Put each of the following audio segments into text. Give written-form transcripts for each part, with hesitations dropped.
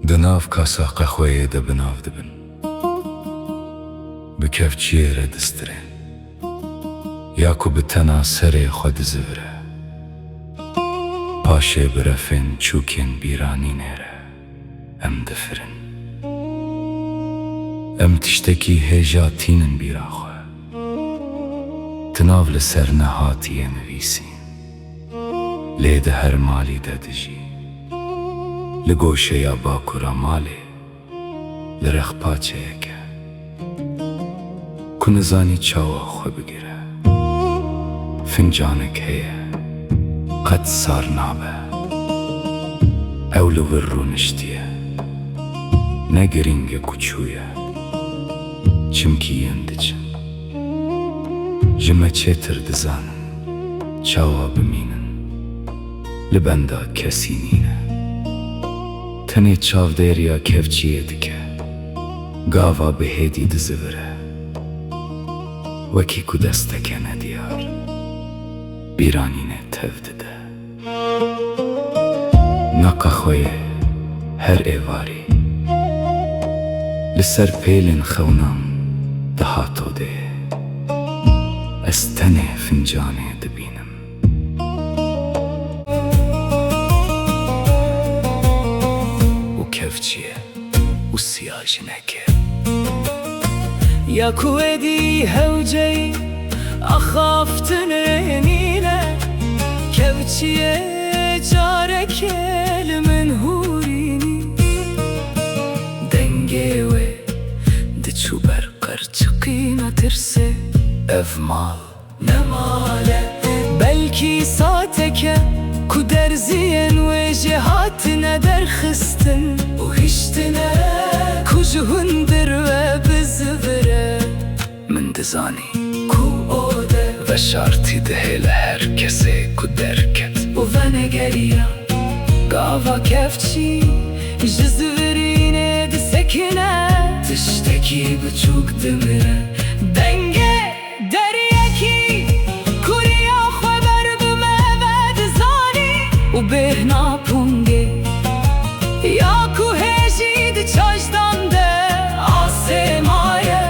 Di nav kasa qehweyê de bi nav dibin, bi kevçiyê re distirên, ya ku bi tena serê xwe dizivire. Paşê bi refên çûkên bîranînê re em difirin. Em tiştekî hêja tînin bîra xwe, di nav li ser nehatiyê nivîsîn. Lê di her malî de dijî, li goşeya bakura malê, li rexpaçeyeke, ku nizanî çawa xwe bigire. Fincanek heye, qet sar nabe, ew li wir rûniştiye, ne girînge ku çûye, çimkî yên diçin. Ji me çêtir dizanin, çawa bimînin, li benda kesî nîne. Tenê çavdêriya kevçiyê dike, gava bi hêdî dizivire. Wekî ku desteke nediyar, bîranînê tev dide. Naqa xwe ye her êvarî, li ser pêlên xewnan dihato dê. Ez tenê fincanê dibînim. û kevçiye û siya jineke. Ya ku edî hewceyî axaftinê nîne, kevçiye careke li min hûrînî. Dengê wê diçû ber qerçiqîna tirsê, Ev mal ne male belkî sateke, ku derziyên wê jî hatine derxistin. û hiştine ku ji hundir ve bizivire. min dizanî, Ku o de ve şartî dihêle her kesê ku derket. û venegeriya gava kevçî, ji zivirînê disekine, tiştekî biçûk dimire. Denge deryekî kuriya xwe ber bime ve dizanî, û bêhna pûngê ya ku hêjî di çajdan de asê maye.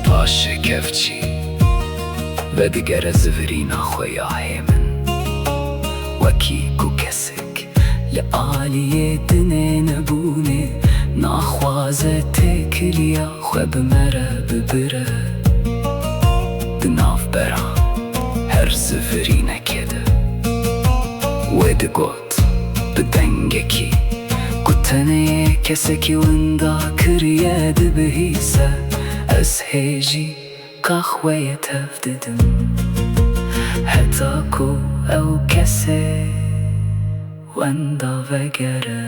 Paşê kevçî ve digere zivirîna xwe ya hêmin, Wekî ku kesek li aliyê dinê nebûnê, naxwaze têkiliya xwe bi me re bibire. di navbera her zivirînekê de wê digot bi dengekî, Ku tenê kesekî winda kiriye dibihîse, ez hêjî qaxweyê tev didim. Heta ku ew kesê wenda vegere.